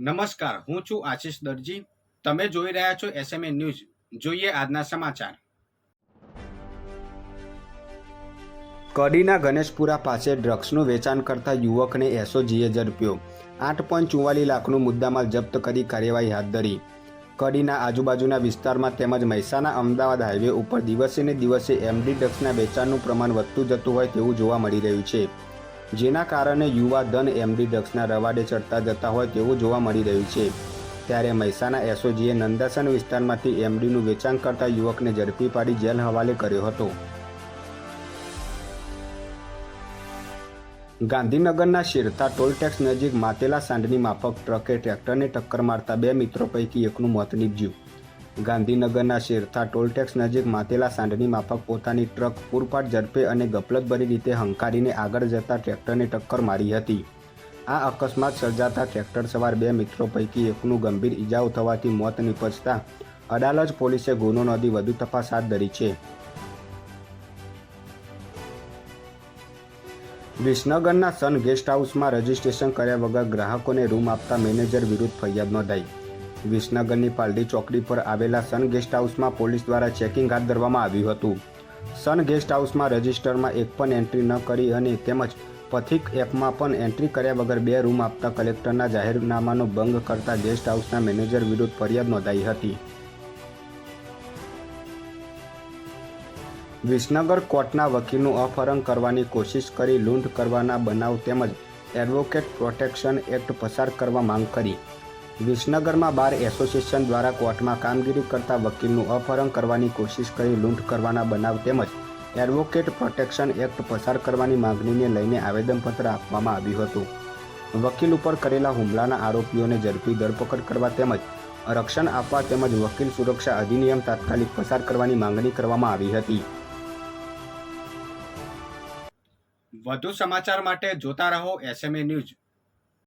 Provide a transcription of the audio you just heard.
નમસ્કાર, હું છું આશિષ દરજી. તમે જોઈ રહ્યા છો એસએમએ ન્યૂઝ. જોઈએ આજના સમાચાર. કડીના ગણેશપુરા પાસે ડ્રગ્સનું વેચાણ કરતા યુવકને એસઓજીએ ઝડપ્યો. 8.44 લાખનું મુદ્દામાલ જપ્ત કરી કાર્યવાહી હાથ ધરી. કડીના આજુબાજુના વિસ્તારમાં તેમજ મહેસાણા અમદાવાદ હાઈવે ઉપર દિવસે ને દિવસે એમડી ડ્રગ્સના વેચાણનું પ્રમાણ વધતું જતું હોય તેવું જોવા મળી રહ્યું છે, જેના કારણે યુવા ધન એમડી ડ્રગ્સના રવાડે ચડતા જતા હોય તેવું જોવા મળી રહ્યું છે. ત્યારે મહેસાણા એસઓજીએ નંદાસણ વિસ્તારમાંથી એમડીનું વેચાણ કરતા યુવકને ઝડપી પાડી જેલ હવાલે કર્યો હતો. ગાંધીનગરના શેરથા ટોલટેક્સ નજીક માતેલા સાંઢની માફક ટ્રકે ટ્રેક્ટરને ટક્કર મારતા બે મિત્રો પૈકી એકનું મોત નીપજ્યું. ગાંધીનગરના શેરથા ટોલટેક્સ નજીક માતેલા સાંઢની માફક પોતાની ટ્રક પૂરપાટ ઝડપે અને ગફલતભરી રીતે હંકારીને આગળ જતા ટ્રેક્ટરને ટક્કર મારી હતી. આ અકસ્માત સર્જાતા ટ્રેક્ટર સવાર બે મિત્રો પૈકી એકનું ગંભીર ઇજાઓ થવાથી મોત નીપજતા અડાલજ પોલીસે ગુનો નોંધી વધુ તપાસ હાથ ધરી છે. વિસનગરના સન ગેસ્ટ હાઉસમાં રજીસ્ટ્રેશન કર્યા વગર ગ્રાહકોને રૂમ આપતા મેનેજર વિરુદ્ધ ફરિયાદ નોંધાઈ. વિસનગરની પાલડી ચોકડી પર આવેલા સન ગેસ્ટ હાઉસમાં પોલીસ દ્વારા ચેકિંગ હાથ ધરવામાં આવ્યું હતું. સન ગેસ્ટ હાઉસમાં રજિસ્ટરમાં એક પણ એન્ટ્રી ન કરી અને તેમજ પથિક એપમાં પણ એન્ટ્રી કર્યા વગર બે રૂમ આપતા કલેક્ટરના જાહેરનામાનો ભંગ કરતા ગેસ્ટ હાઉસના મેનેજર વિરુદ્ધ ફરિયાદ નોંધાઈ હતી. વિસનગર કોર્ટના વકીલનું અપહરણ કરવાની કોશિશ કરી લૂંટ કરવાના બનાવ તેમજ એડવોકેટ પ્રોટેક્શન એક્ટ પસાર કરવા માંગ કરી. વિસનગરમાં બાર એસોસિએશન દ્વારા કોર્ટમાં કામગીરી કરતા વકીલનું અપહરણ કરવાની કોશિશ કરી લૂંટ કરવાના બનાવ તેમજ એડવોકેટ પ્રોટેક્શન એક્ટ પસાર કરવાની માંગણીને લઈને આવેદનપત્ર આપવામાં આવ્યું હતું. વકીલ ઉપર કરેલા હુમલાના આરોપીઓને ઝડપી ધરપકડ કરવા તેમજ રક્ષણ આપવા તેમજ વકીલ સુરક્ષા અધિનિયમ તાત્કાલિક પસાર કરવાની માંગણી કરવામાં આવી હતી. વધુ સમાચાર માટે જોતા રહો એસએમએ ન્યૂઝ.